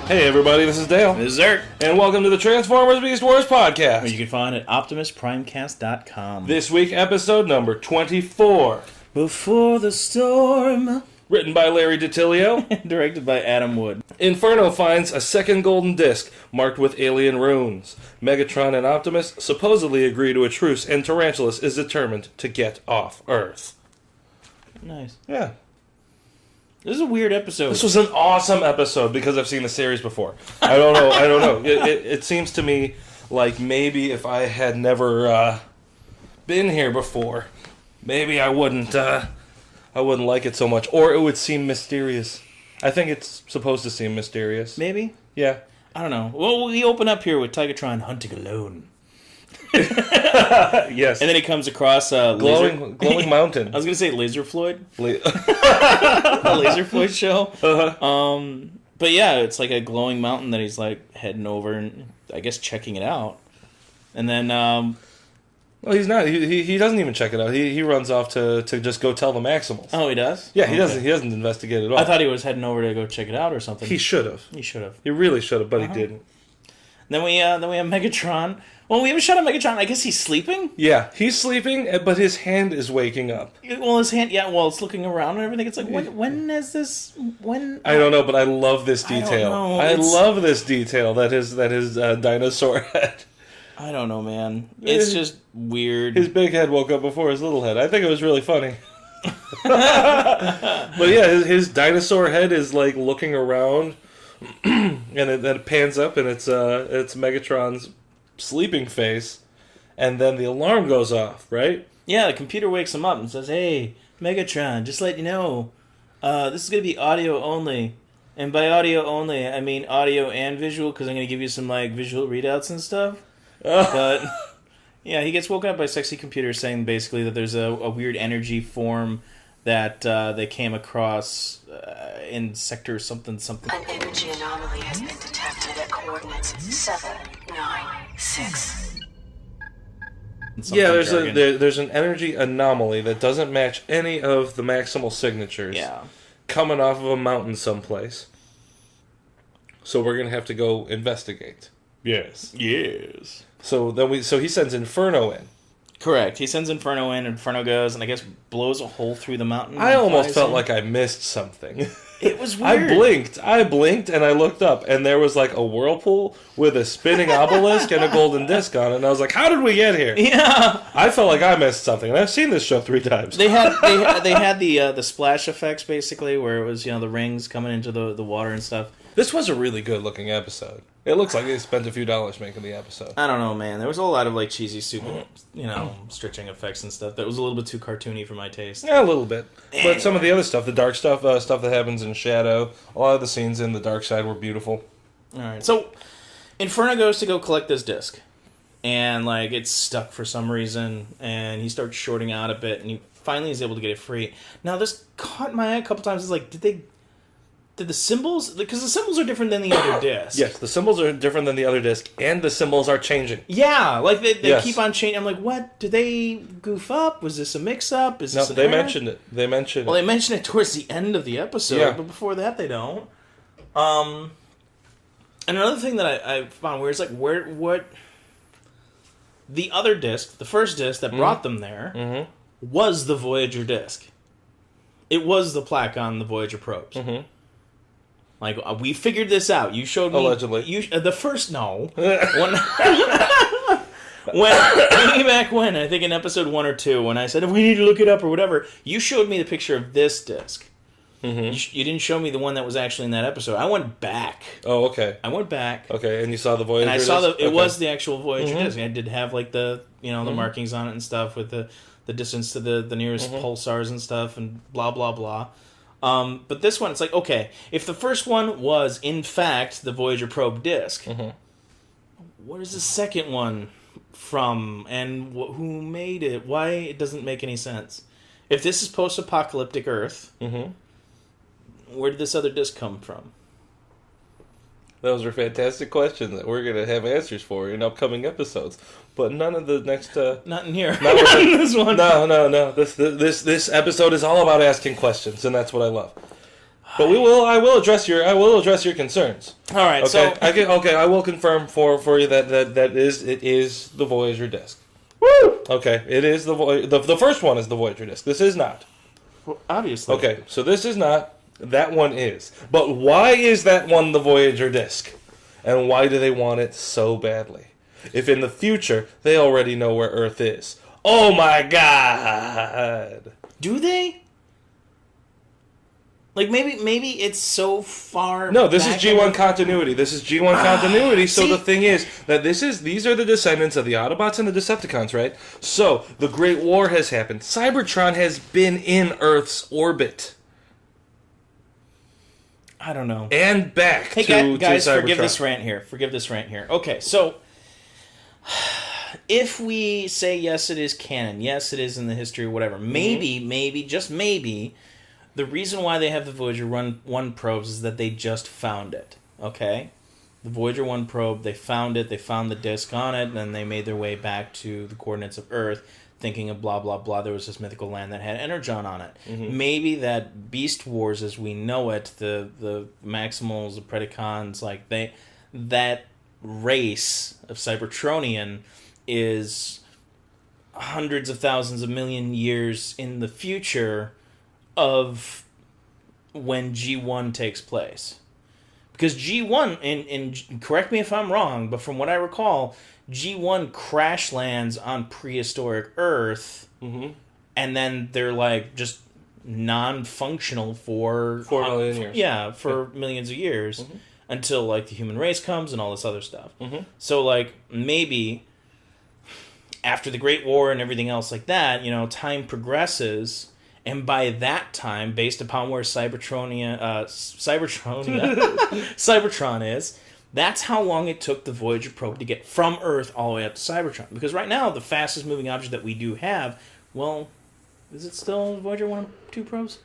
Hey everybody, this is Dale. This is Eric. And welcome to the Transformers Beast Wars podcast. Which you can find at OptimusPrimecast.com. This week, episode number 24. Before the Storm. Written by Larry DiTilio. Directed by Adam Wood. Inferno finds a second golden disc marked with alien runes. Megatron and Optimus supposedly agree to a truce, and Tarantulas is determined to get off Earth. Nice. Yeah. This is a weird episode. This was an awesome episode because I've seen the series before. I don't know. It seems to me like maybe if I had never been here before, maybe I wouldn't like it so much, or it would seem mysterious. I think it's supposed to seem mysterious. Maybe? Yeah. I don't know. Well, we open up here with Tigatron hunting alone. Yes. And then he comes across a glowing mountain. I was going to say Laser Floyd. The Laser Floyd show. Uh-huh. But yeah, it's like a glowing mountain that he's like heading over and I guess checking it out. And then... well, he's not. He doesn't even check it out. He runs off to just go tell the Maximals. Oh, he does? Yeah, he doesn't. He doesn't investigate at all. I thought he was heading over to go check it out or something. He should have. He really should have, but he didn't. Then we have Megatron. Well, we have a shot of Megatron. I guess he's sleeping? Yeah, he's sleeping, but his hand is waking up. Well, his hand, yeah, well, it's looking around and everything. It's like, when is this, when... I don't know, but I love this detail. I love this detail that his dinosaur head. I don't know, man. It's just weird. His big head woke up before his little head. I think it was really funny. But yeah, his dinosaur head is like looking around, and then it pans up, and it's Megatron's sleeping face, and then the alarm goes off, right? Yeah, the computer wakes him up and says, "Hey, Megatron, just let you know, this is going to be audio only. And by audio only, I mean audio and visual, because I'm going to give you some like visual readouts and stuff." But yeah, he gets woken up by sexy computer saying basically that there's a weird energy form that they came across in sector something. An energy anomaly has been detected at coordinates 796. Yeah, there's an energy anomaly that doesn't match any of the Maximal signatures. Yeah, coming off of a mountain someplace. So we're gonna have to go investigate. Yes. So he sends Inferno in. Correct. He sends Inferno in, and Inferno goes, and I guess blows a hole through the mountain. I almost felt like I missed something. It was weird. I blinked, and I looked up, and there was like a whirlpool with a spinning obelisk and a golden disc on it, and I was like, how did we get here? Yeah. I felt like I missed something, and I've seen this show 3 times. They had the splash effects, basically, where it was, the rings coming into the water and stuff. This was a really good-looking episode. It looks like they spent a few dollars making the episode. I don't know, man. There was a lot of like cheesy, stupid, stretching effects and stuff that was a little bit too cartoony for my taste. Yeah, a little bit. But some of the other stuff, the dark stuff, stuff that happens in Shadow, a lot of the scenes in the Darksyde were beautiful. All right. So, Inferno goes to go collect this disc, and like it's stuck for some reason, and he starts shorting out a bit, and he finally is able to get it free. Now, this caught my eye a couple times. It's like, did the symbols... Because the symbols are different than the other disc. Yes, the symbols are different than the other disc, and the symbols are changing. Yeah, like they keep on changing. I'm like, what? Did they goof up? Was this a mix-up? Is this an error? Mentioned it. They mentioned it towards the end of the episode, but before that they don't. And another thing that I found weird is like, what... The other disc, the first disc that brought them there, was the Voyager disc. It was the plaque on the Voyager probes. Mm-hmm. Like, we figured this out. You showed me... Allegedly. The first... No. Way back when, I think in episode 1 or 2, when I said, we need to look it up or whatever, you showed me the picture of this disc. Mm-hmm. You didn't show me the one that was actually in that episode. I went back. Oh, okay. I went back. Okay, and you saw the Voyager and I saw disc? it was the actual Voyager disc. I did have, like, the the markings on it and stuff with the distance to the nearest pulsars and stuff and blah, blah, blah. But this one, it's like, okay, if the first one was, in fact, the Voyager probe disc, what is the second one from, and who made it? Why? It doesn't make any sense. If this is post-apocalyptic Earth, where did this other disc come from? Those are fantastic questions that we're going to have answers for in upcoming episodes. But none of the next... Not in here. Not in this one. No. This episode is all about asking questions, and that's what I love. But I will address your concerns. All right, Okay, so I will confirm for you that it is the Voyager disc. Woo! Okay, it is the first one is the Voyager disc. This is not. well, obviously. Okay, so this is not. That one is. But why is that one the Voyager disc? And why do they want it so badly? If in the future they already know where Earth is. Oh my God! Do they? Like maybe it's so far. No, this is back G1 in- continuity. This is G1 continuity. So see- the thing is that these are the descendants of the Autobots and the Decepticons, right? So the Great War has happened. Cybertron has been in Earth's orbit I don't know. and back Hey, to guys, Cybertron. forgive this rant here. Okay, so if we say yes, it is canon. Yes, it is in the history, whatever. Maybe, just maybe, the reason why they have the Voyager 1 probes is that they just found it. Okay, the Voyager 1 probe, they found it. They found the disk on it, and then they made their way back to the coordinates of Earth, thinking of blah blah blah. There was this mythical land that had energon on it. Maybe that Beast Wars, as we know it, the Maximals, the Predicons, like that race of Cybertronian is hundreds of thousands of million years in the future of when G1 takes place. Because G1, and correct me if I'm wrong, but from what I recall, G1 crash lands on prehistoric Earth, and then they're like just non-functional for 4 million years. Yeah, for millions of years until like the human race comes and all this other stuff. So like maybe after the Great War and everything else like that, time progresses. And by that time, based upon where Cybertron is, that's how long it took the Voyager probe to get from Earth all the way up to Cybertron. Because right now, the fastest moving object that we do have, well, is it still Voyager 1 and 2 probes?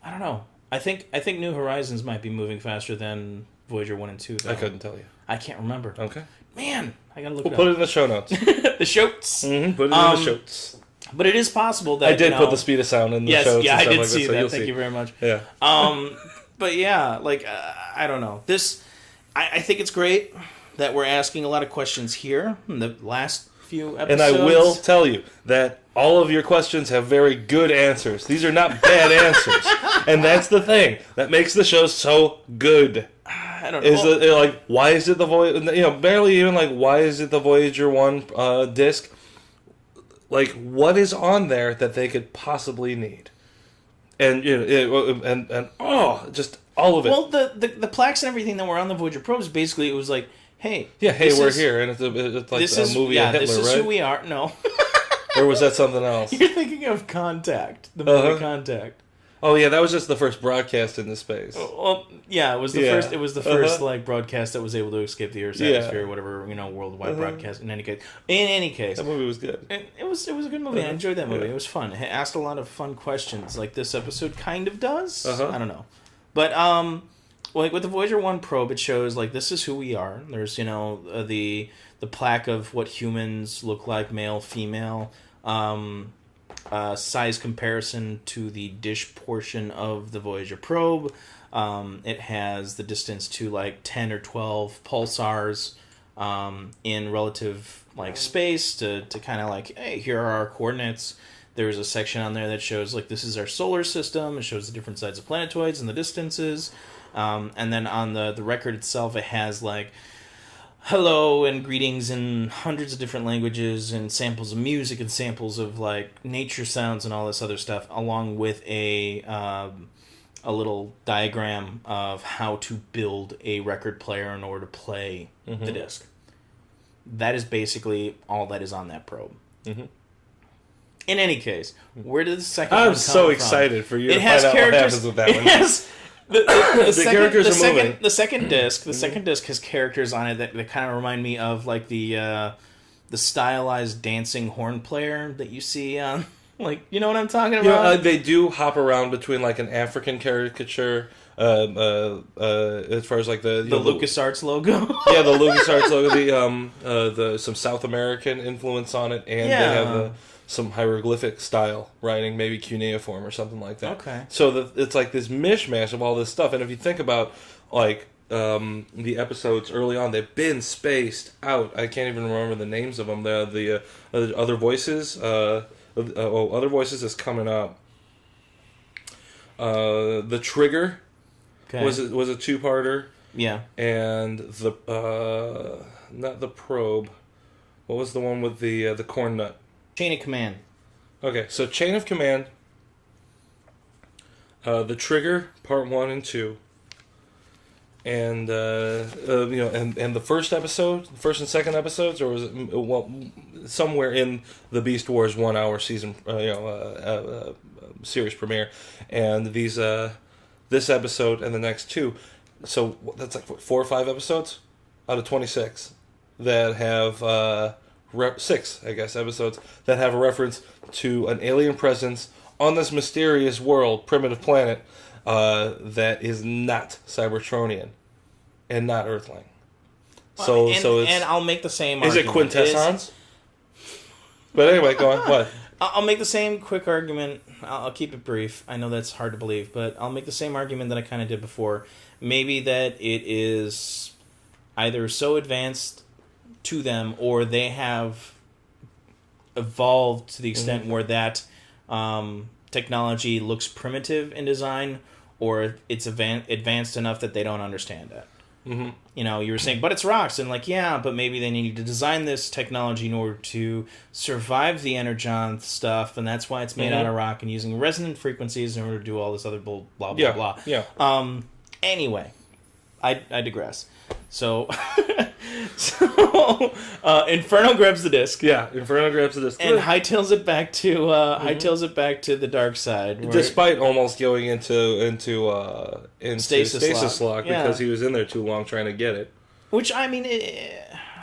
I don't know. I think New Horizons might be moving faster than Voyager 1 and 2, though. I couldn't tell you. I can't remember. Okay. Man, I gotta look We'll it put up. it in the show notes. The shows. Put it in the shows. But it is possible that I did put the speed of sound in the shows. Yeah, and I stuff did like see so that. you'll Thank see. you very much. Yeah. But yeah, like I don't know. I think it's great that we're asking a lot of questions here in the last few episodes. And I will tell you that all of your questions have very good answers. These are not bad answers. And that's the thing that makes the show so good. I don't know. Is it like, why is it the Voyager? Barely even like, why is it the Voyager 1 disc? Like, what is on there that they could possibly need? And just all of it. Well, the plaques and everything that were on the Voyager probes, basically, it was like, hey, we're here, and it's like a movie of Hitler, this is right? who we are. No, Or was that something else? you're thinking of Contact, the movie Contact. Oh yeah, that was just the first broadcast into space. Well, yeah, it was the first. It was the first like broadcast that was able to escape the Earth's atmosphere, or whatever, worldwide broadcast. In any case, That movie was good. it was a good movie. I enjoyed that movie. It was fun. It asked a lot of fun questions, like this episode kind of does. I don't know, but like with the Voyager 1 probe, it shows like this is who we are. There's the plaque of what humans look like, male, female. Size comparison to the dish portion of the Voyager probe. It has the distance to like 10 or 12 pulsars in relative like space to kind of like, hey, here are our coordinates. There's a section on there that shows like this is our solar system. It shows the different sides of planetoids and the distances. And then on the record itself, it has like hello and greetings in hundreds of different languages and samples of music and samples of like nature sounds and all this other stuff, along with a little diagram of how to build a record player in order to play the disc. That is basically all that is on that probe. In any case, where did the second one come from? I'm so excited for you to find out what happens with that one. The second disc has characters on it that kind of remind me of like the stylized dancing horn player that you see on, like, you know what I'm talking about? They do hop around between like an African caricature as far as like the LucasArts logo. Yeah, the LucasArts logo, the some South American influence on it, and they have some hieroglyphic style writing, maybe cuneiform or something like that. Okay. So it's like this mishmash of all this stuff, and if you think about like the episodes early on, they've been spaced out. I can't even remember the names of them. The other voices, other voices is coming up. The Trigger was a two-parter. Yeah. And the not the Probe. What was the one with the corn nut? Chain of Command. Okay, so Chain of Command. The Trigger, part 1 and 2. And and the first and second episodes, or was it somewhere in the Beast Wars 1 hour season, series premiere, and this episode and the next 2, so that's like 4 or 5 episodes out of 26 that have 6, I guess, episodes that have a reference to an alien presence on this mysterious world, primitive planet. That is not Cybertronian and not Earthling. So and I'll make the same argument. Is it Quintessence? But anyway, go on. What? I'll make the same quick argument. I'll keep it brief. I know that's hard to believe, but I'll make the same argument that I kind of did before. Maybe that it is either so advanced to them, or they have evolved to the extent where that technology looks primitive in design, or it's advanced enough that they don't understand it. Mm-hmm. You know, you were saying, but it's rocks, and like, yeah, but maybe they need to design this technology in order to survive the energon stuff, and that's why it's made out of rock and using resonant frequencies in order to do all this other blah blah blah. Yeah. Anyway, I digress. So, Inferno grabs the disc. Yeah, Inferno grabs the disc and hightails it back to the dark side, despite almost going into stasis lock because he was in there too long trying to get it. Which, I mean,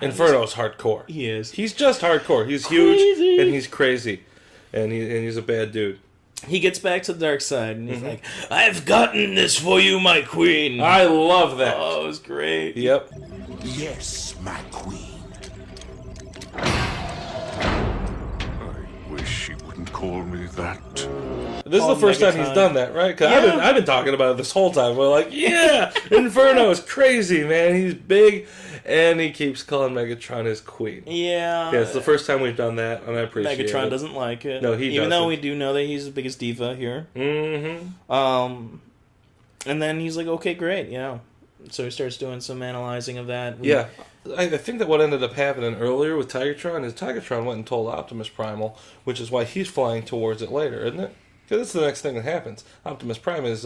Inferno's hardcore. He is. He's just hardcore. He's huge and he's crazy, and he's a bad dude. He gets back to the dark side, and he's like, I've gotten this for you, my queen. I love that. Oh, it was great. Yep. Yes, my queen. I wish he wouldn't call me that. This is the first time he's done that, right? Because I've been talking about it this whole time. We're like, yeah, Inferno is crazy, man. He's big, and he keeps calling Megatron his queen. Yeah. Yeah, it's the first time we've done that, and I appreciate it. Megatron doesn't like it. No, he doesn't. Even though we do know that he's the biggest diva here. Mm-hmm. And then he's like, okay, great, yeah. So he starts doing some analyzing of that. Yeah. I think that what ended up happening earlier with Tigatron is Tigatron went and told Optimus Primal, which is why he's flying towards it later, isn't it? Because it's the next thing that happens. Optimus Prime is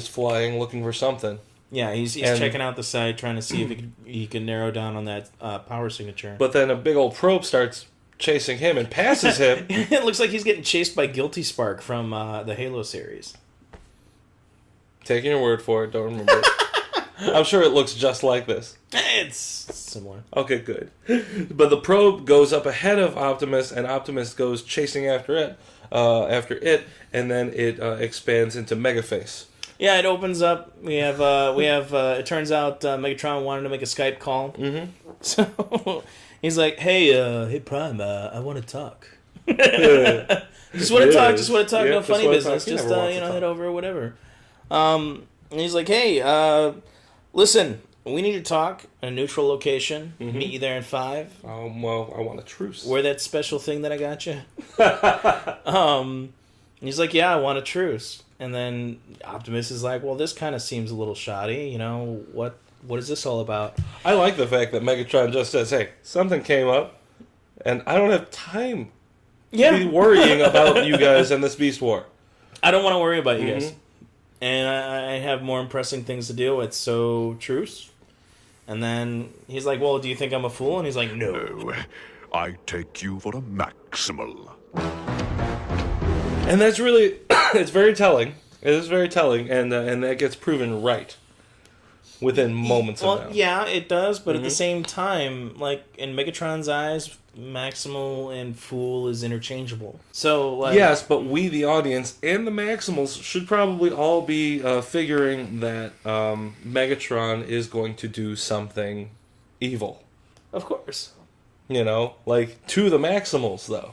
flying, looking for something. Yeah, he's checking out the site, trying to see if he can narrow down on that power signature. But then a big old probe starts chasing him and passes him. It looks like he's getting chased by Guilty Spark from the Halo series. Taking your word for it, don't remember it. I'm sure it looks just like this. It's similar. Okay, good. But the probe goes up ahead of Optimus, and Optimus goes chasing after it, and then it expands into Megaface. Yeah, it opens up. We have. It turns out Megatron wanted to make a Skype call. Mm-hmm. So he's like, "Hey, Prime, I want to talk. Just want to talk. Just want to talk. No funny business. Just head over or whatever." And he's like, "Hey, listen, we need to talk in a neutral location. Mm-hmm. Meet you there in 5. Well, I want a truce. Wear that special thing that I got you." And he's like, "Yeah, I want a truce." And then Optimus is like, "Well, this kind of seems a little shoddy. You know, what is this all about?" I like the fact that Megatron just says, "Hey, something came up, and I don't have time to be worrying about you guys and this Beast War. I don't want to worry about you guys. And I have more pressing things to deal with, so truce." And then he's like, "Well, do you think I'm a fool?" And he's like, "No. I take you for a Maximal." And that's really, it's very telling. It is very telling, and that gets proven right. within moments of now. Yeah, it does, but at the same time, like, in Megatron's eyes, Maximal and Fool is interchangeable. So, like... Yes, but we, the audience, and the Maximals should probably all be figuring that Megatron is going to do something evil. Of course. You know? Like, to the Maximals, though.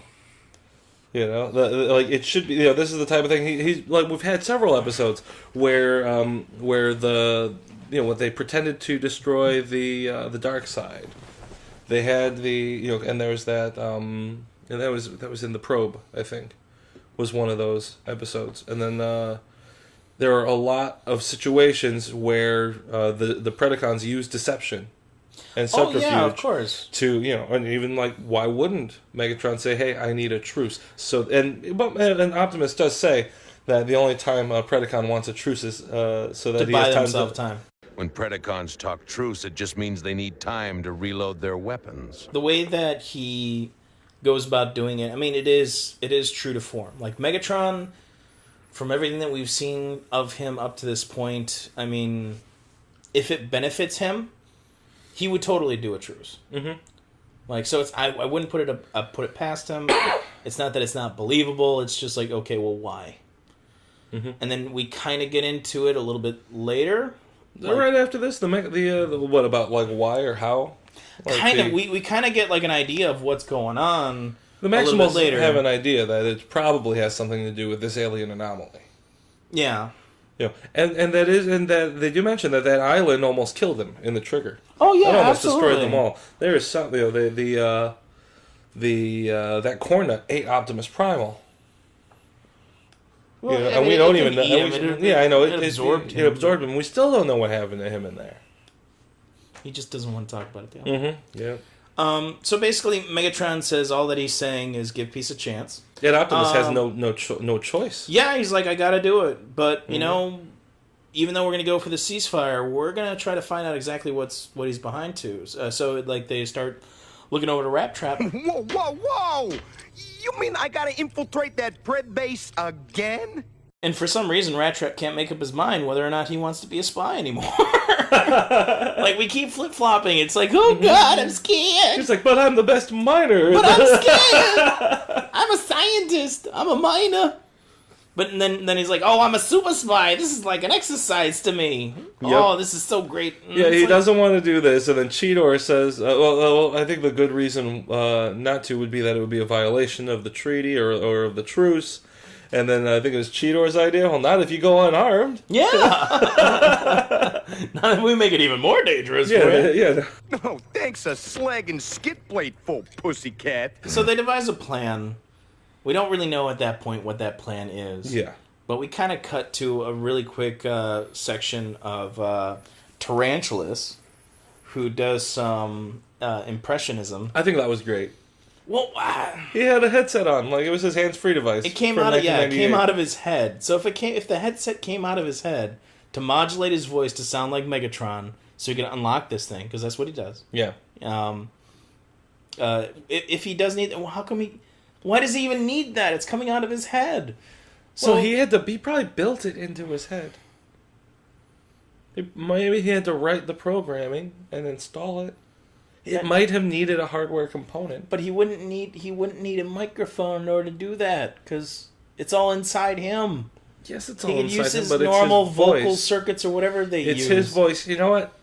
You know? Like, it should be... You know, this is the type of thing... He's like, we've had several episodes where the... You know, when they pretended to destroy the Darksyde. They had the, you know, and there was that, and that was in the Probe, I think, was one of those episodes. And then there are a lot of situations where the Predicons use deception and subterfuge. Oh yeah, of course. To, you know, and even like, why wouldn't Megatron say, "Hey, I need a truce"? So and Optimus does say that the only time Predicon wants a truce is so that To he buy has time himself to time. When Predacons talk truce, it just means they need time to reload their weapons. The way that he goes about doing it, I mean, it is true to form. Like, Megatron, from everything that we've seen of him up to this point, I mean, if it benefits him, he would totally do a truce. Mm-hmm. Like, so it's I wouldn't put it past him. It's not that it's not believable. It's just like, okay, well, why? Mm-hmm. And then we kind of get into it a little bit later. Like, right after this, the what about, like, why or how? Like kind of, we kind of get, like, an idea of what's going on. The Maximals have an idea that it probably has something to do with this alien anomaly. Yeah. You know, and that they do mention that island almost killed them in the trigger. Oh yeah, it almost absolutely. destroyed them all. There is some, you know, that cornet ate Optimus Primal. Well, you know, and we don't even know. I know it absorbed him. It absorbed him. We still don't know what happened to him in there. He just doesn't want to talk about it. Mm-hmm. Yeah. So basically, Megatron says all that he's saying is give peace a chance. Yet Optimus has no choice. Yeah, he's like, I gotta do it. But, you know, even though we're gonna go for the ceasefire, we're gonna try to find out exactly what he's behind to. So, like, they start looking over the rat trap. Whoa, whoa, whoa! You mean I gotta infiltrate that Pred base again? And for some reason, Rat Trap can't make up his mind whether or not he wants to be a spy anymore. Like, we keep flip-flopping. It's like, oh god, I'm scared. He's like, but I'm the best miner. But I'm scared. I'm a scientist. I'm a miner. But then he's like, oh, I'm a super spy. This is like an exercise to me. Yep. Oh, this is so great. Yeah, he doesn't want to do this. And then Cheetor says, well, I think the good reason not to would be that it would be a violation of the treaty or of the truce. And then I think it was Cheetor's idea. Well, not if you go unarmed. Yeah. Not if we make it even more dangerous for you. Yeah. No, thanks a slag and skid plate full, pussycat. So they devise a plan. We don't really know at that point what that plan is. Yeah. But we kind of cut to a really quick section of Tarantulas, who does some impressionism. I think that was great. Well, he had a headset on, like it was his hands-free device. It came out of his head. So if the headset came out of his head to modulate his voice to sound like Megatron, so he can unlock this thing, because that's what he does. Yeah. If he does need, well, how come he? Why does he even need that? It's coming out of his head. So he probably built it into his head. Maybe he had to write the programming and install it. It might have needed a hardware component, but he wouldn't need a microphone in order to do that because it's all inside him. Yes, it's all inside him. He can use his but normal it's his vocal circuits or whatever they use. It's his voice. You know what?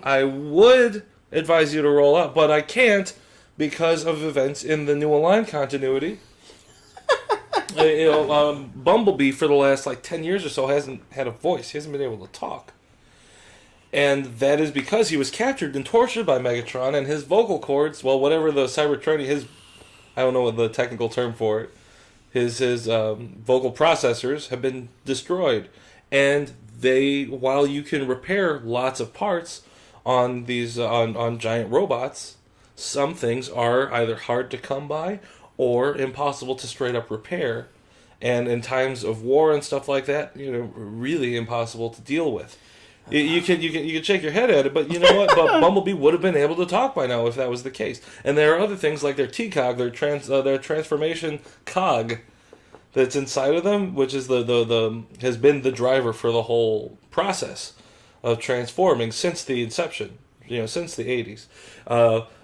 I would advise you to roll out, but I can't because of events in the New Aligned continuity. Bumblebee for the last 10 years or so hasn't had a voice. He hasn't been able to talk. And that is because he was captured and tortured by Megatron, and his vocal cords, well, whatever the Cybertronian, I don't know what the technical term for it, his vocal processors have been destroyed. And while you can repair lots of parts on these, on giant robots, some things are either hard to come by or impossible to straight up repair. And in times of war and stuff like that, really impossible to deal with. You can shake your head at it, but you know what? But Bumblebee would have been able to talk by now if that was the case. And there are other things like their T-cog, their transformation cog that's inside of them, which is the has been the driver for the whole process. of transforming since the inception, since the 80s.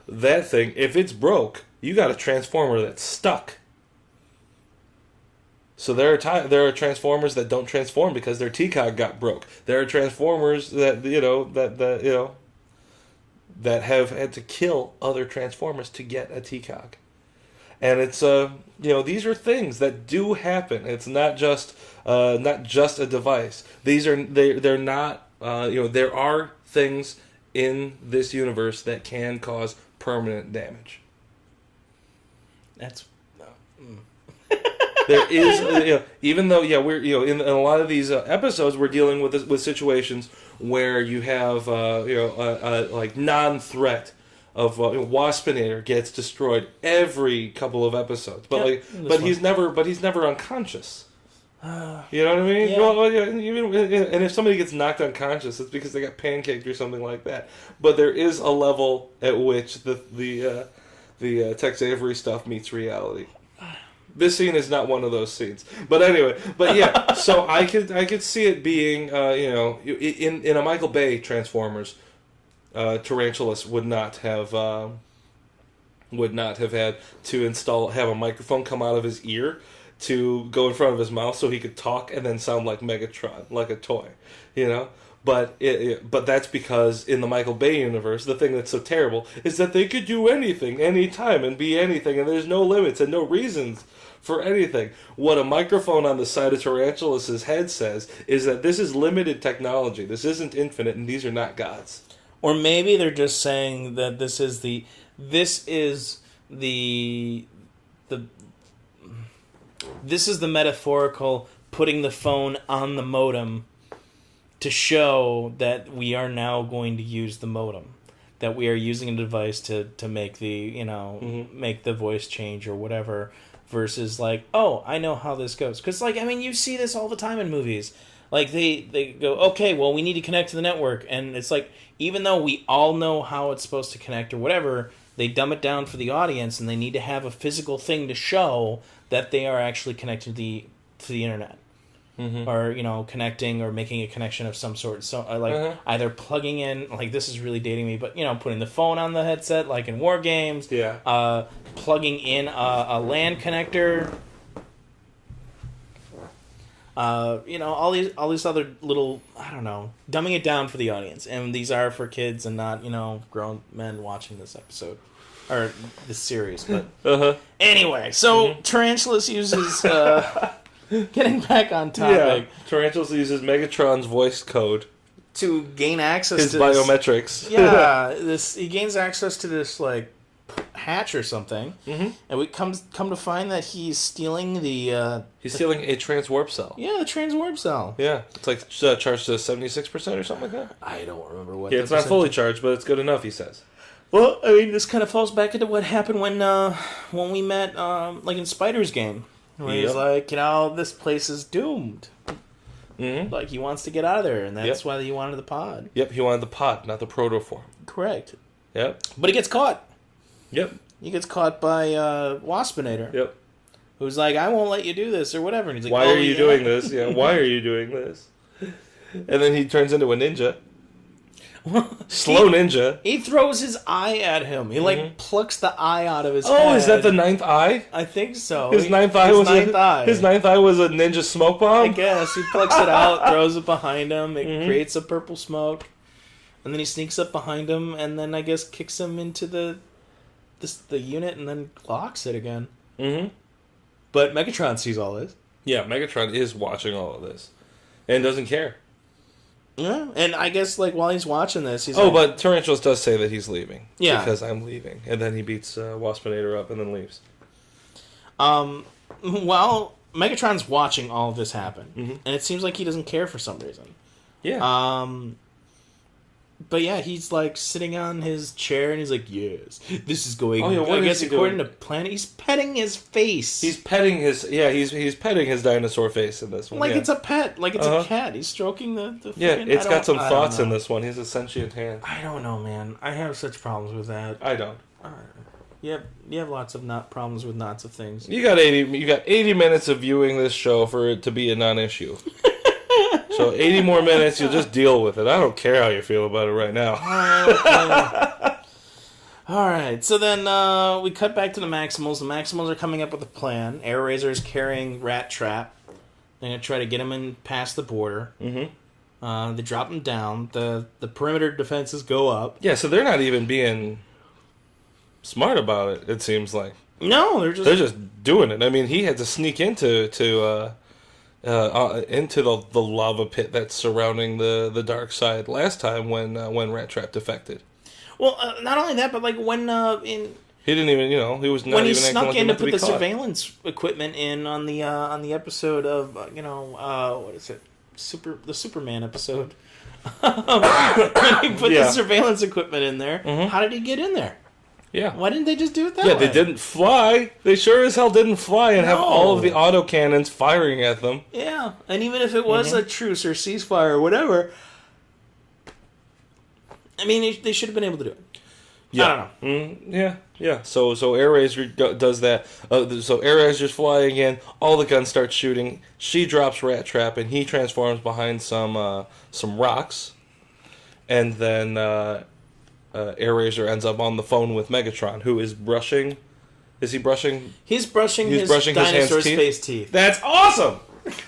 That thing, if it's broke, you got a transformer that's stuck. So there are transformers that don't transform because their T-Cog got broke. There are transformers that that have had to kill other transformers to get a T-Cog. And it's these are things that do happen. It's not just a device. They're not there are things in this universe that can cause permanent damage. That's There is, even though, we're, in a lot of these episodes, we're dealing with situations where you have, like non-threat of Waspinator gets destroyed every couple of episodes, but he's never unconscious. You know what I mean? Yeah. Well, and if somebody gets knocked unconscious, it's because they got pancaked or something like that. But there is a level at which the Tex Avery stuff meets reality. This scene is not one of those scenes, but anyway. But yeah, so I could see it being, in a Michael Bay Transformers, Tarantulas would not have had to have a microphone come out of his ear to go in front of his mouth so he could talk and then sound like Megatron, like a toy, But but that's because in the Michael Bay universe, the thing that's so terrible is that they could do anything, anytime, and be anything, and there's no limits and no reasons for anything. What a microphone on the side of Tarantulas' head says is that this is limited technology. This isn't infinite, and these are not gods. Or maybe they're just saying that this is the metaphorical putting the phone on the modem to show that we are now going to use the modem, that we are using a device to make the make the voice change or whatever, versus like, oh, I know how this goes. Because you see this all the time in movies. Like they go, okay, well, we need to connect to the network, and it's like, even though we all know how it's supposed to connect or whatever, they dumb it down for the audience, and they need to have a physical thing to show that they are actually connected to the internet. Mm-hmm. Or connecting or making a connection of some sort. So either plugging in, like, this is really dating me, but putting the phone on the headset, like in war games. Yeah. Plugging in a LAN connector. All these other little, I don't know, dumbing it down for the audience, and these are for kids and not grown men watching this episode or this series. But anyway, so Tarantulas uses. Getting back on topic. Yeah, Tarantulas uses Megatron's voice code to gain access his to biometrics. He gains access to this like hatch or something, and we come to find that he's stealing he's stealing a transwarp cell. Yeah, the transwarp cell. Yeah, it's like charged to 76% or something like that. I don't remember what. Yeah, it's not fully charged, but it's good enough. He says. Well, this kind of falls back into what happened when we met like in Spider's game. Where he's like, this place is doomed. Mm-hmm. Like, he wants to get out of there, and that's why he wanted the pod. Yep, he wanted the pod, not the protoform. Correct. Yep. But he gets caught. Yep. He gets caught by Waspinator. Yep. Who's like, I won't let you do this, or whatever. And he's like, why are you doing this? Yeah, why are you doing this? And then he turns into a ninja. Slow ninja. He throws his eye at him. He plucks the eye out of his head. Oh, is that the ninth eye? I think so. His ninth eye was a ninja smoke bomb? I guess. He plucks it out, throws it behind him, it creates a purple smoke, and then he sneaks up behind him, and then I guess kicks him into the unit, and then locks it again. Mm-hmm. But Megatron sees all this. Yeah, Megatron is watching all of this. And doesn't care. Yeah, and I guess while he's watching this, he's but Tarantulas does say that he's leaving. Yeah, because I'm leaving, and then he beats Waspinator up and then leaves. Well, Megatron's watching all of this happen, and it seems like he doesn't care for some reason. Yeah. But yeah, he's sitting on his chair, and he's like, "Yes, this is going." Oh yeah, what I is guess he according doing? to Planet, he's petting his face. He's petting his he's petting his dinosaur face in this one. It's a pet, it's a cat. He's stroking the freaking, it's got some thoughts in this one. He's a sentient hand. I don't know, man. I have such problems with that. I don't. You have lots of problems with lots of things. You got 80 minutes of viewing this show for it to be a non-issue. So 80 more minutes, you'll just deal with it. I don't care how you feel about it right now. All right, so then we cut back to the Maximals. The Maximals are coming up with a plan. Air Razor is carrying Rat Trap. They're going to try to get him in past the border. Mm-hmm. They drop him down. The perimeter defenses go up. Yeah, so they're not even being smart about it, it seems like. No, they're just doing it. I mean, he had to sneak into the lava pit that's surrounding the Darksyde last time when Rat Trap defected. Well, not only that, but like when he didn't even, he was not when he even snuck in to put the caught. surveillance equipment in on the episode of what is it, the Superman episode. When he put the surveillance equipment in there, how did he get in there? Yeah. Why didn't they just do it that way? Yeah, they didn't fly. They sure as hell didn't fly and have all of the autocannons firing at them. Yeah, and even if it was a truce or ceasefire or whatever, I mean, they should have been able to do it. Yeah. I don't know. Yeah. So Air Razor does that. So Air Razor's flying in. All the guns start shooting. She drops Rat Trap, and he transforms behind some rocks. And then Air Razor ends up on the phone with Megatron, who is brushing. Is he brushing? He's brushing his hands' dinosaur's face teeth. That's awesome.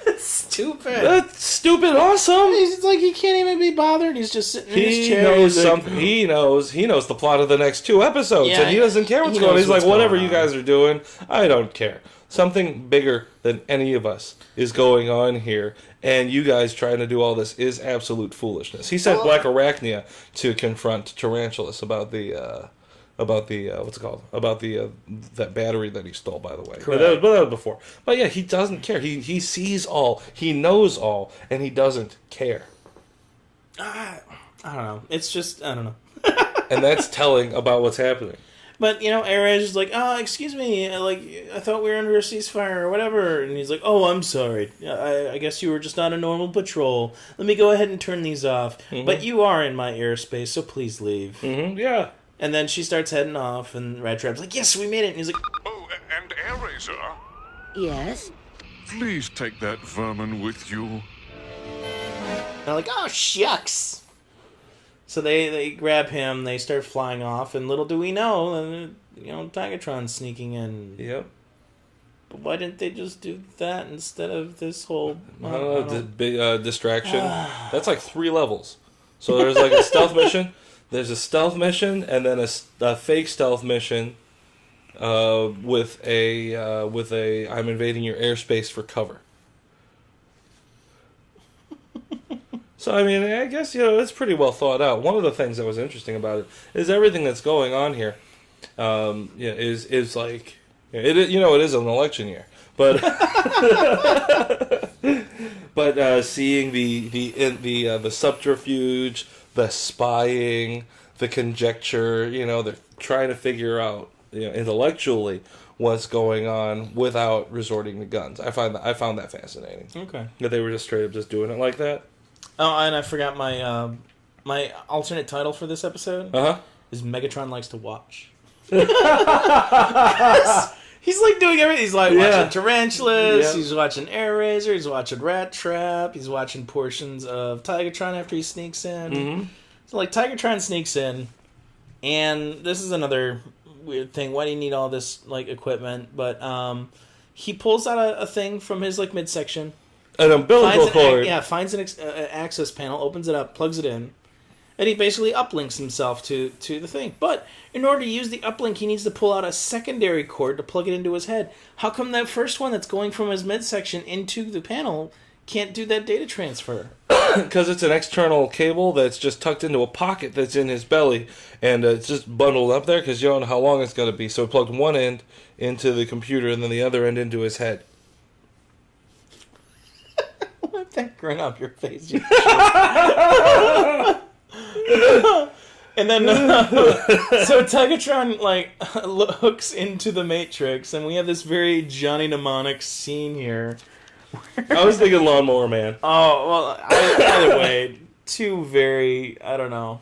That's stupid. That's stupid awesome. It's like he can't even be bothered. He's just sitting in his chair. Knows something. He knows the plot of the next 2 episodes, and he doesn't care what's going on. He's like, whatever you guys are doing, I don't care. Something bigger than any of us is going on here, and you guys trying to do all this is absolute foolishness. He sent Black Arachnia to confront Tarantulas about the what's it called? About the that battery that he stole, by the way. Correct. But that was before. But yeah, he doesn't care. He sees all, he knows all, and he doesn't care. I don't know. It's just, I don't know. And that's telling about what's happening. But, Air Edge is like, excuse me, I thought we were under a ceasefire or whatever. And he's like, oh, I'm sorry. I guess you were just on a normal patrol. Let me go ahead and turn these off. Mm-hmm. But you are in my airspace, so please leave. Mm-hmm, yeah. And then she starts heading off, and Rat Trap's like, yes, we made it. And he's like, Oh, and Air Razor, Yes? please take that vermin with you. and I'm like, oh, shucks. So they grab him, they start flying off, and little do we know, Tigatron's sneaking in. Yep. But why didn't they just do that instead of this whole... big distraction. That's like 3 levels. So there's like a stealth mission. There's a stealth mission, and then a fake stealth mission with a I'm invading your airspace for cover. So I mean, I guess it's pretty well thought out. One of the things that was interesting about it is everything that's going on here. Is like it is an election year, but seeing the subterfuge, the spying, the conjecture, they're trying to figure out, intellectually what's going on without resorting to guns. I found that fascinating. Okay. That they were just straight up just doing it like that. Oh, and I forgot my my alternate title for this episode. Is Megatron Likes to Watch. He's like doing everything. He's like watching Tarantulas. He's watching Air Razor. He's watching Rat Trap. He's watching portions of Tigatron after he sneaks in. Mm-hmm. So like Tigatron sneaks in, and this is another weird thing. Why do you need all this like equipment? But he pulls out a thing from his like midsection. An umbilical cord. Finds an access panel, opens it up, plugs it in, and he basically uplinks himself to the thing. But in order to use the uplink, he needs to pull out a secondary cord to plug it into his head. How come that first one that's going from his midsection into the panel can't do that data transfer? Because it's an external cable that's just tucked into a pocket that's in his belly, and it's just bundled up there because you don't know how long it's going to be. So he plugged one end into the computer and then the other end into his head. Let that grin up your face. And then, so Tigatron hooks into the Matrix, and we have this very Johnny Mnemonic scene here. I was thinking Lawnmower Man. Oh well, either way, 2 very, I don't know.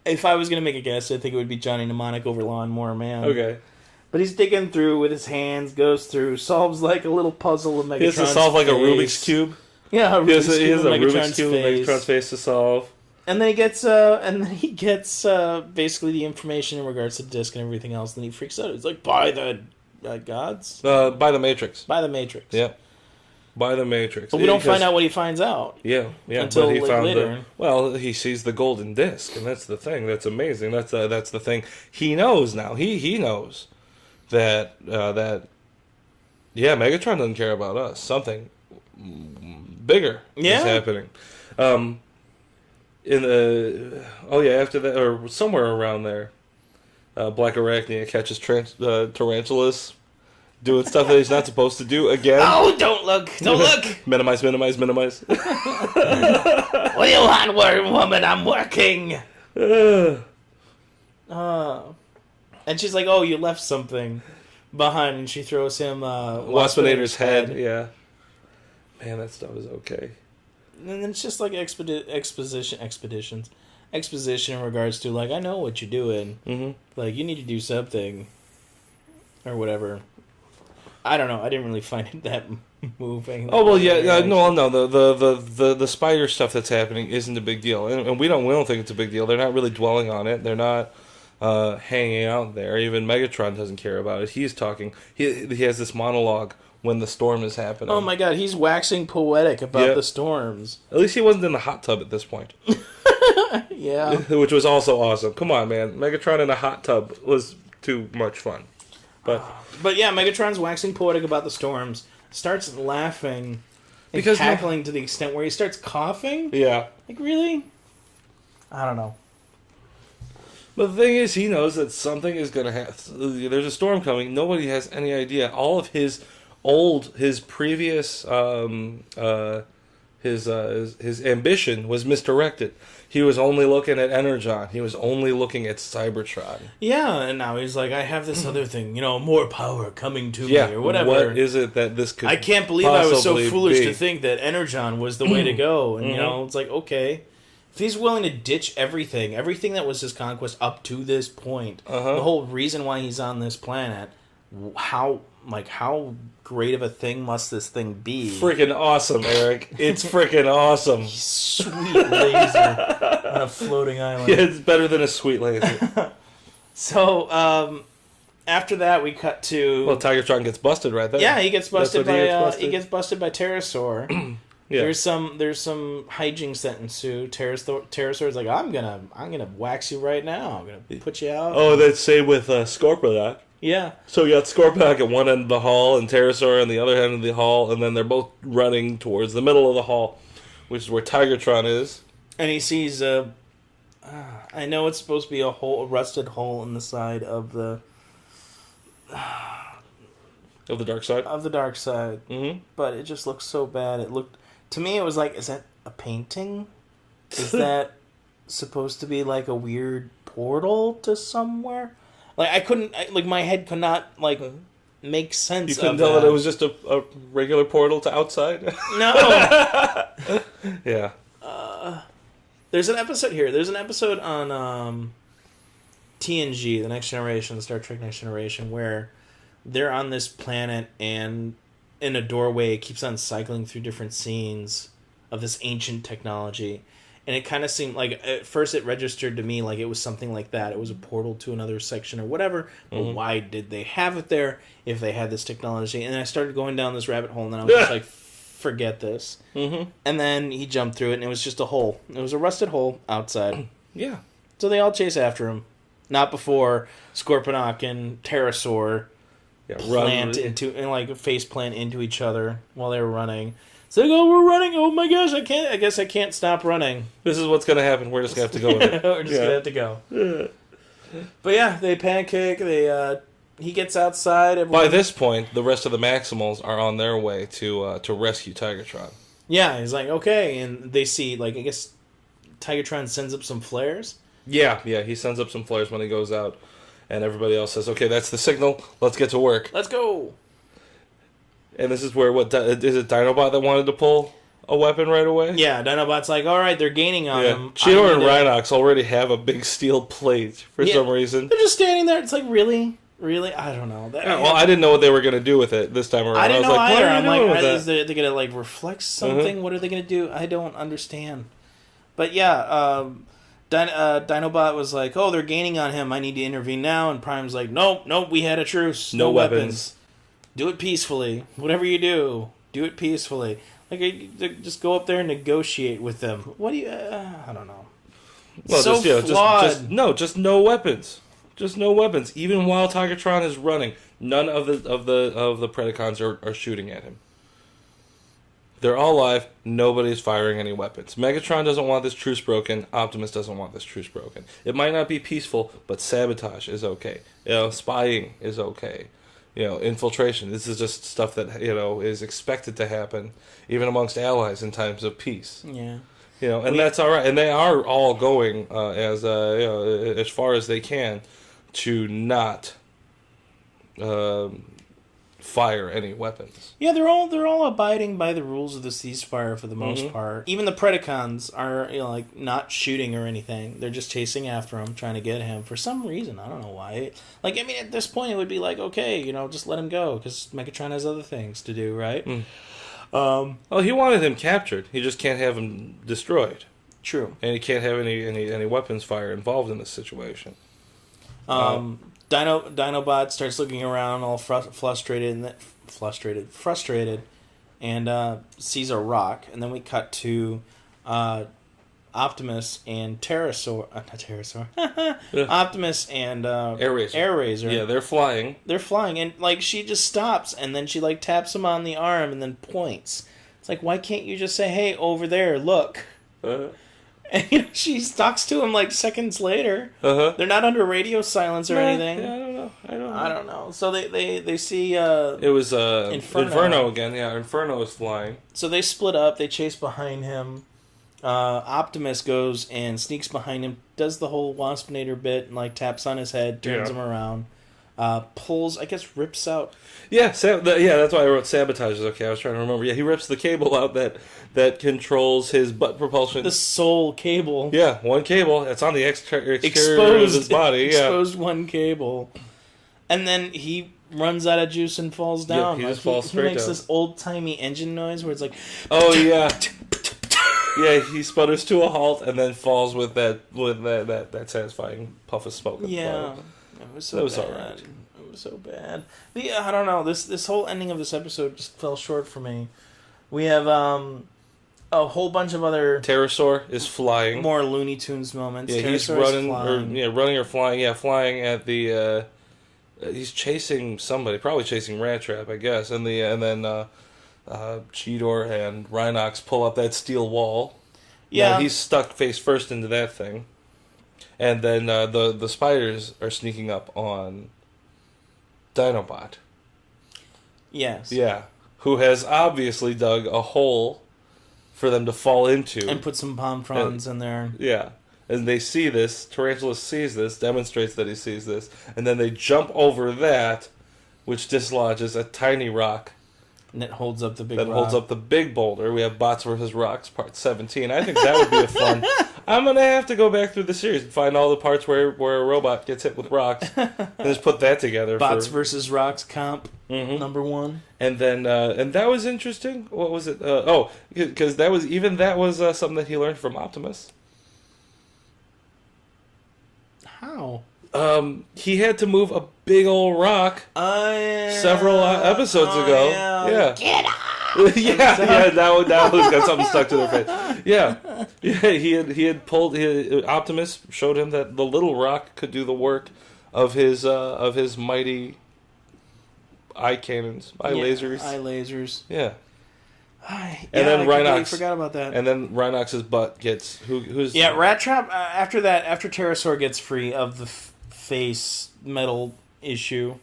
If I was gonna make a guess, I think it would be Johnny Mnemonic over Lawnmower Man. Okay. But he's digging through with his hands, goes through, solves like a little puzzle of Megatron's He has to solve like a face. Rubik's Cube. Yeah, he has a Rubik's Cube with face. Megatron's face to solve. And then he gets basically the information in regards to the disc and everything else. And then he freaks out. He's like, "By the gods, by the Matrix, by the Matrix." Yep, by the Matrix. But we don't find out what he finds out. Yeah. Until but he found later. He sees the golden disc, and that's the thing. That's amazing. That's the thing. He knows now. He knows that Megatron doesn't care about us. Something bigger is happening. After that, or somewhere around there, Black Arachnia catches tarantulas doing stuff that he's not supposed to do again. Oh, don't look! Don't look! minimize. What do you want, woman? I'm working. And she's like, "Oh, you left something behind," and she throws him Waspinator's head. Yeah, man, that stuff is okay. And then it's just like exposition in regards to, like, I know what you're doing. Mm-hmm. Like, you need to do something. Or whatever. I don't know. I didn't really find it that moving. Oh, well, yeah. No. The spider stuff that's happening isn't a big deal. And we don't think it's a big deal. They're not really dwelling on it. They're not hanging out there. Even Megatron doesn't care about it. He's talking. He has this monologue when the storm is happening. Oh my god, he's waxing poetic about the storms. At least he wasn't in the hot tub at this point. Yeah. Which was also awesome. Come on, man. Megatron in a hot tub was too much fun. But yeah, Megatron's waxing poetic about the storms, starts laughing and cackling to the extent where he starts coughing. Yeah. Like, really? I don't know. But the thing is, he knows that something is going to happen. There's a storm coming. Nobody has any idea. All of his previous his ambition was misdirected. He was only looking at Energon. He was only looking at Cybertron. Yeah, and now he's like, I have this other thing, more power coming to me, or whatever. What is it that this could I can't believe I was so foolish be. to think that Energon was the way to go. And, it's like, okay. If he's willing to ditch everything that was his conquest up to this point, the whole reason why he's on this planet, how great of a thing must this thing be? Freaking awesome, Eric. It's freaking awesome. Sweet laser on a floating island. Yeah, it's better than a sweet laser. So, after that, we cut to... Well, Tigertron gets busted right there. Yeah, he gets busted by he gets busted by Pterosaur. Yeah. There's some hijinks that ensue. Pterosaur's like, I'm gonna wax you right now. I'm gonna put you out. Oh, that's same with Scorponok. Yeah. So you got Scorponok at one end of the hall and Pterosaur on the other end of the hall, and then they're both running towards the middle of the hall, which is where Tigertron is. And he sees I know it's supposed to be a rusted hole in the side of the Darksyde. Of the Darksyde. Mm-hmm. But it just looks so bad. To me, it was like, is that a painting? Is that supposed to be like a weird portal to somewhere? Like, I couldn't, my head could not, make sense of You couldn't tell that it was just a regular portal to outside? No! Yeah. There's an episode here. There's an episode on TNG, The Next Generation, the Star Trek Next Generation, where they're on this planet and in a doorway it keeps on cycling through different scenes of this ancient technology. And it kind of seemed like, at first it registered to me like it was something like that. It was a portal to another section or whatever. But why did they have it there if they had this technology? And I started going down this rabbit hole, and then I was just like, forget this. Mm-hmm. And then he jumped through it, and it was just a hole. It was a rusted hole outside. Yeah. So they all chase after him. Not before Scorponok and Pterosaur face plant into each other while they were running. So they go, we're running. Oh my gosh, I guess I can't stop running. This is what's going to happen. We're just going to have to go with it. We're just going to have to go. But yeah, they pancake. He gets outside. By this point, the rest of the Maximals are on their way to rescue Tigertron. Yeah, he's like, okay. And they see, I guess Tigertron sends up some flares. Yeah, he sends up some flares when he goes out. And everybody else says, okay, that's the signal. Let's get to work. Let's go. And this is where, is it Dinobot that wanted to pull a weapon right away? Yeah, Dinobot's like, all right, they're gaining on him. Cheetor and Rhinox already have a big steel plate for some reason. They're just standing there. It's like, really? Really? I don't know. Yeah, well, I didn't know what they were going to do with it this time around. I didn't know like, either. What are I'm you doing like, with is they going to like reflect something? What are they going to do? I don't understand. But yeah, Dinobot was like, "Oh, they're gaining on him. I need to intervene now." And Prime's like, "Nope, we had a truce. No weapons. Do it peacefully. Whatever you do, do it peacefully. Like, just go up there and negotiate with them. What do you? I don't know. Well, so flawed. Just no weapons. Just no weapons. Even while Tigertron is running, none of the Predicons are shooting at him. They're all alive. Nobody's firing any weapons. Megatron doesn't want this truce broken. Optimus doesn't want this truce broken. It might not be peaceful, but sabotage is okay. Spying is okay. Infiltration. This is just stuff that is expected to happen, even amongst allies in times of peace. Yeah. That's all right. And they are all going as far as they can to not fire any weapons. Yeah, they're all abiding by the rules of the ceasefire for the most part. Even the Predicons are not shooting or anything. They're just chasing after him, trying to get him for some reason. I don't know why. At this point, it would be like, okay, just let him go because Megatron has other things to do, right? Well, he wanted him captured. He just can't have him destroyed. True. And he can't have any weapons fire involved in this situation. Dinobot starts looking around, all frustrated, and sees a rock. And then we cut to Optimus and Optimus and Air Razor. Yeah, they're flying. And she just stops, and then she taps him on the arm, and then points. It's like, why can't you just say, "Hey, over there, look"? And she talks to him seconds later. They're not under radio silence or anything. Yeah, I don't know. So they see it was Inferno again. Yeah, Inferno is flying. So they split up. They chase behind him. Optimus goes and sneaks behind him. Does the whole Waspinator bit and taps on his head, turns him around, pulls. I guess rips out. Yeah, that's why I wrote sabotage. Okay, I was trying to remember. Yeah, he rips the cable out that controls his butt propulsion. The soul cable. Yeah, one cable. It's on the exterior of his body. Exposed one cable. And then he runs out of juice and falls down. Yeah, he just falls straight down. He makes this old-timey engine noise where it's like... Oh, yeah. Yeah, he sputters to a halt and then falls with that satisfying puff of smoke. Yeah. It was so bad. All right. It was so bad. I don't know. This whole ending of this episode just fell short for me. We have a whole bunch of other... Pterosaur is flying. More Looney Tunes moments. Yeah, he's running or flying. Yeah, flying at the... he's chasing somebody, probably chasing Rat Trap, I guess. And then Cheetor and Rhinox pull up that steel wall. Yeah. Now he's stuck face first into that thing. And then the spiders are sneaking up on Dinobot. Yes. Yeah. Who has obviously dug a hole for them to fall into. And put some palm fronds in there. Yeah. And they see this. Tarantula sees this, demonstrates that he sees this. And then they jump over that, which dislodges a tiny rock. And it holds up the big rock. That holds up the big boulder. We have Bots vs. Rocks, part 17. I think that would be a fun... I'm going to have to go back through the series and find all the parts where a robot gets hit with rocks. And just put that together. Bots vs. Rocks comp, number 1. And then, and that was interesting. What was it? Because that was something that he learned from Optimus. How? He had to move a big old rock several episops ago. Yeah. Get out! yeah, that was got something stuck to their face. Yeah, he had pulled. Optimus showed him that the little rock could do the work of his mighty eye cannons, lasers. Eye lasers. Yeah. And then Rhinox forgot about that. And then Rhinox's butt gets who's Rat Trap. After Pterosaur gets free of the face metal issue,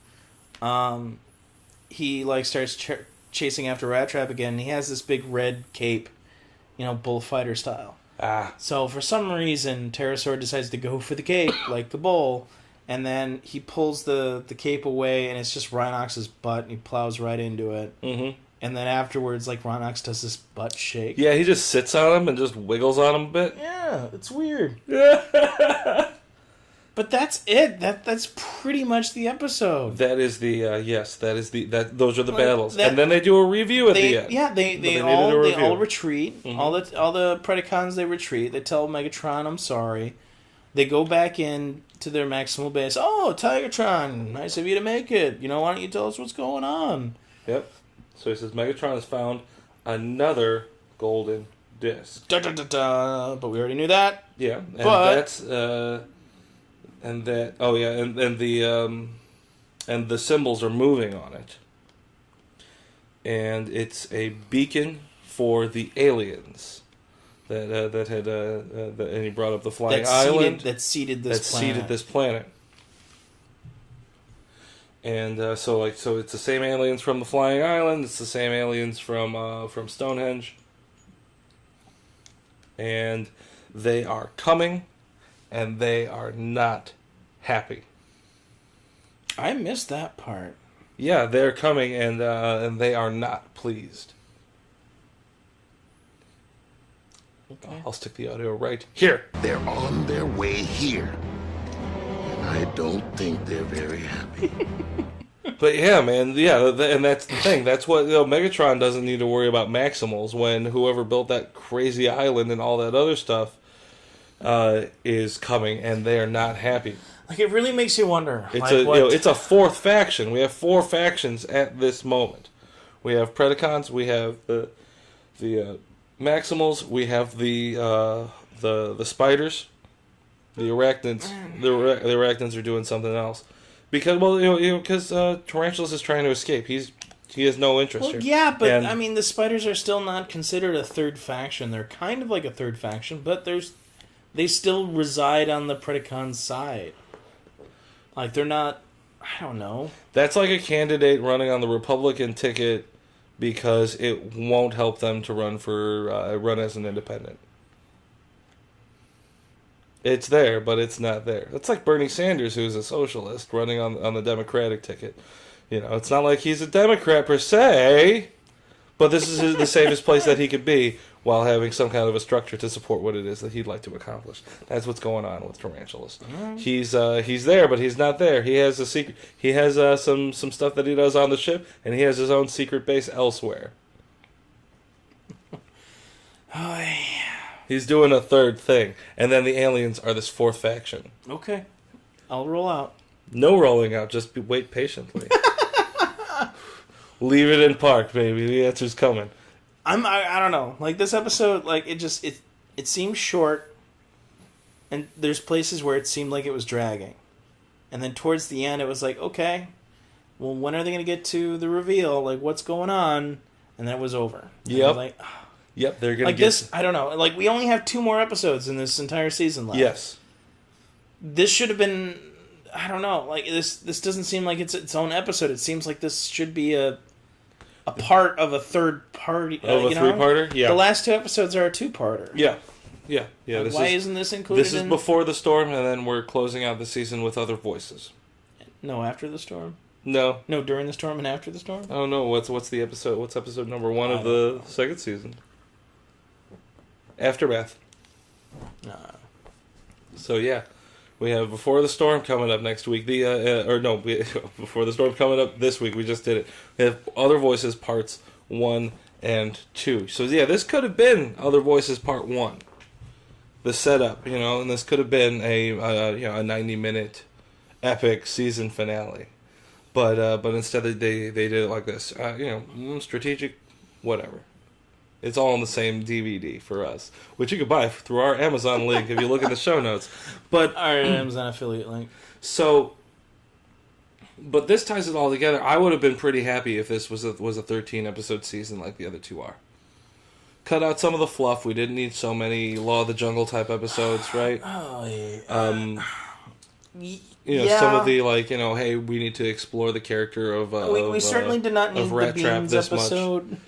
he starts chasing after Rat Trap again. And he has this big red cape, bullfighter style. So for some reason, Pterosaur decides to go for the cape like the bull, and then he pulls the cape away, and it's just Rhinox's butt, and he plows right into it. Mm-hmm. And then afterwards, Rhinox does this butt shake. Yeah, he just sits on him and just wiggles on him a bit. Yeah, it's weird. But But that's it. That's pretty much the episode. That is the those are the battles, and then they do a review at the end. Yeah, they all retreat. Mm-hmm. All the Predicons, they retreat. They tell Megatron, "I'm sorry." They go back in to their Maximal base. Oh, Tigertron, nice of you to make it. Why don't you tell us what's going on? Yep. So he says Megatron has found another golden disc. Da, da, da, da. But we already knew that. Yeah, and that's and the symbols are moving on it, and it's a beacon for the aliens and he brought up the flying island that seeded this planet. And so it's the same aliens from the flying island. It's the same aliens from Stonehenge, and they are coming, and they are not happy. I missed that part. Yeah, they're coming, and they are not pleased. Okay. I'll stick the audio right here. They're on their way here. And I don't think they're very happy. But yeah, man, and that's the thing. That's what Megatron doesn't need to worry about Maximals when whoever built that crazy island and all that other stuff is coming, and they are not happy. Like, it really makes you wonder. It's a fourth faction. We have 4 factions at this moment. We have Predicons. We have the Maximals. We have the spiders. The arachnids. The arachnids are doing something else because Tarantulas is trying to escape. He has no interest here. Yeah, but the spiders are still not considered a third faction. They're kind of like a third faction, but they still reside on the Predicons side. Like, they're not. I don't know. That's like a candidate running on the Republican ticket because it won't help them to run as an independent. It's there, but it's not there. It's like Bernie Sanders, who's a socialist, running on the Democratic ticket. It's not like he's a Democrat per se, but this is the safest place that he could be while having some kind of a structure to support what it is that he'd like to accomplish. That's what's going on with Tarantulas. Mm-hmm. He's there, but he's not there. He has a secret. He has some stuff that he does on the ship, and he has his own secret base elsewhere. He's doing a third thing, and then the aliens are this fourth faction. Okay, I'll roll out. No rolling out. Just wait patiently. Leave it in park, baby. The answer's coming. I don't know. Like, this episode, like, it seemed short, and there's places where it seemed like it was dragging. And then towards the end, it was like, okay, well, when are they going to get to the reveal? Like, what's going on? And then it was over. Yep. Yep, they're going to get... this, I don't know. Like, we only have 2 more episodes in this entire season left. Yes. This should have been... I don't know. Like, this doesn't seem like it's its own episode. It seems like this should be a part of a third party. Of a 3-parter? Yeah. The last 2 episodes are a 2-parter. Yeah. Yeah. Like, why isn't this included? This is before the storm, and then we're closing out the season with other voices. No, after the storm? No, during the storm and after the storm? Oh no, what's the episode? What's episode number 1 of the second season? Aftermath. So yeah, we have Before the Storm coming up next week. Before the Storm coming up this week. We just did it. We have Other Voices parts 1 and 2. So yeah, this could have been Other Voices part 1. The setup, and this could have been a 90-minute epic season finale. But instead they did it like this. Strategic, whatever. It's all on the same DVD for us, which you can buy through our Amazon link if you look in the show notes. But our Amazon affiliate link. So, but this ties it all together. I would have been pretty happy if this was a 13-episode season like the other 2 are. Cut out some of the fluff. We didn't need so many Law of the Jungle type episodes, right? Oh yeah. Some of the hey, we need to explore the character of. We certainly did not need the Beans episode. Much.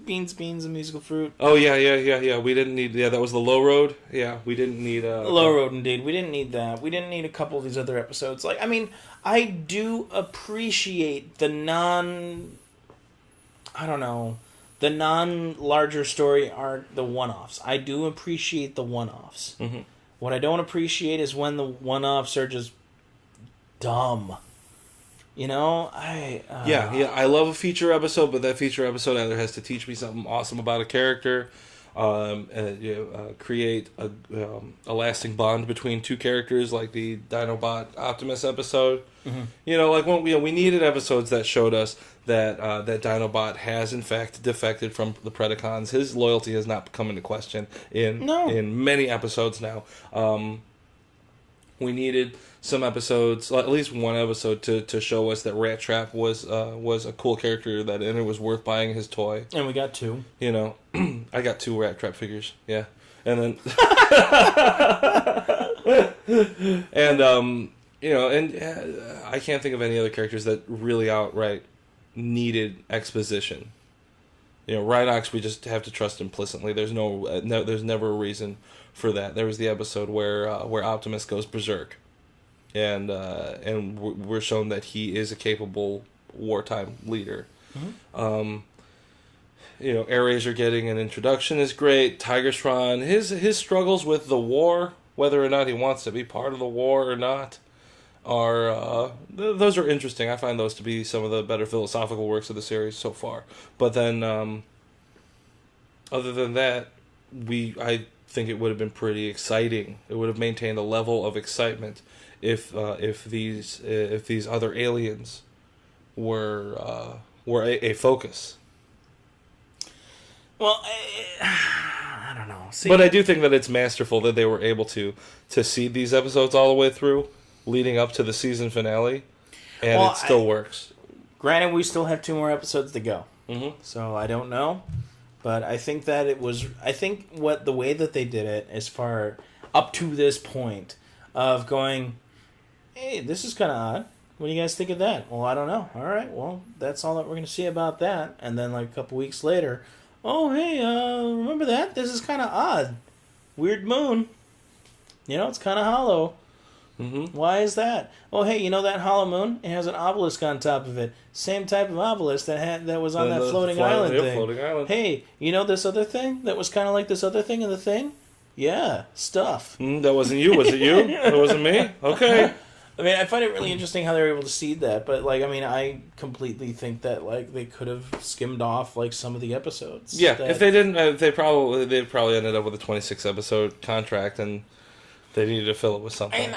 Beans, a musical fruit. Oh yeah. We didn't need. Yeah, that was the Low Road. Yeah, we didn't need. Low Road, indeed. We didn't need that. We didn't need a couple of these other episodes. Like, I mean, I do appreciate the non-larger story arc, the one-offs. I do appreciate the one-offs. Mm-hmm. What I don't appreciate is when the one-offs are just dumb. You know, Yeah, I love a feature episode, but that feature episode either has to teach me something awesome about a character, create a lasting bond between two characters, like the Dinobot Optimus episode. Mm-hmm. You know, like when we needed episodes that showed us that that Dinobot has in fact defected from the Predicons. His loyalty has not come into question in many episodes now. We needed some episodes, at least one episode, to show us that Rat Trap was a cool character, and it was worth buying his toy. And we got 2. You know, I got 2 Rat Trap figures. Yeah, and then and you know, and I can't think of any other characters that really outright needed exposition. You know, Rhinox, we just have to trust implicitly. There's there's never a reason for that. There was the episode where Optimus goes berserk, and we're shown that he is a capable wartime leader. Mm-hmm. You know, AirRaiser getting an introduction is great. Tigertron, his struggles with the war, whether or not he wants to be part of the war or not, are those are interesting. I find those to be some of the better philosophical works of the series so far. But then, other than that, I think it would have been pretty exciting. It would have maintained a level of excitement if these other aliens were a focus. Well, I don't know. See, but I do think that it's masterful that they were able to seed these episodes all the way through, leading up to the season finale, and it still works. Granted, we still have 2 more episodes to go, so I don't know. But I think that it was. I think the way that they did it, as far up to this point, of going, hey, this is kind of odd. What do you guys think of that? Well, I don't know. All right, well, that's all that we're going to see about that. And then, like a couple weeks later, oh, hey, remember that? This is kind of odd. Weird moon. You know, it's kind of hollow. Mm-hmm. Why is that? Oh, hey, you know that hollow moon? It has an obelisk on top of it. Same type of obelisk that was on that floating island thing. Floating island. Hey, you know this other thing that was kind of like this other thing in the thing? Yeah, stuff. That wasn't you, was it you? That wasn't me? Okay. I mean, I find it really interesting how they were able to seed that, but, like, I mean, I completely think that, like, they could have skimmed off, like, some of the episodes. Yeah, if they didn't, they'd probably ended up with a 26-episode contract, and they needed to fill it with something. And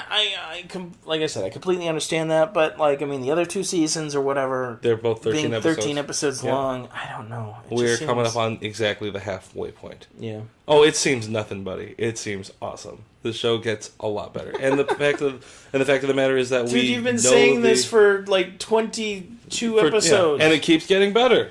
like I said, I completely understand that, but, like, I mean, the other 2 seasons or whatever, they're both 13 episodes. 13 episodes long, I don't know. We're coming up on exactly the halfway point. Yeah. Oh, it seems nothing, buddy. It seems awesome. The show gets a lot better, and the fact of the matter is that dude, you've been saying this for like 22 episodes, and it keeps getting better.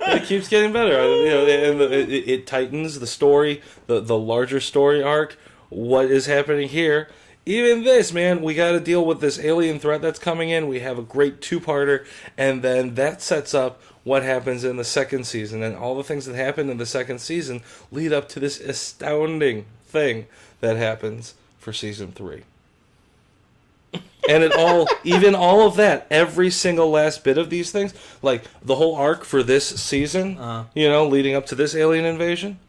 It keeps getting better. You know, and it tightens the story, the larger story arc. What is happening here? Even this, man, we got to deal with this alien threat that's coming in. We have a great 2-parter, and then that sets up what happens in the second season, and all the things that happen in the second season lead up to this astounding thing that happens for season 3. And even all of that, every single last bit of these things, like the whole arc for this season, you know, leading up to this alien invasion,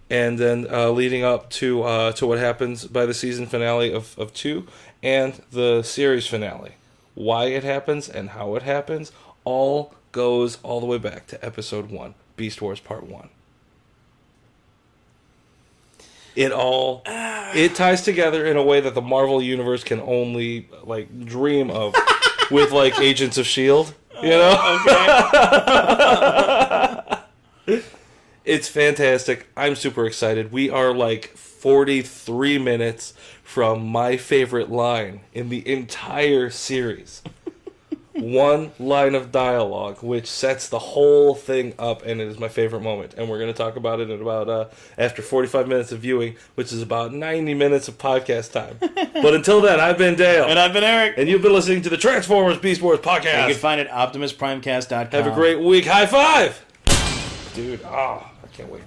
and then leading up to what happens by the season finale of 2, and the series finale. Why it happens and how it happens, all goes all the way back to episode 1, Beast Wars Part 1. It ties together in a way that the Marvel Universe can only, like, dream of with, like, Agents of S.H.I.E.L.D., you know? Okay. It's fantastic. I'm super excited. We are, like, 43 minutes from my favorite line in the entire series. One line of dialogue, which sets the whole thing up, and it is my favorite moment. And we're going to talk about it in about after 45 minutes of viewing, which is about 90 minutes of podcast time. But until then, I've been Dale. And I've been Eric. And you've been listening to the Transformers Beast Wars podcast. You can find it at OptimusPrimecast.com. Have a great week. High five! Dude, I can't wait.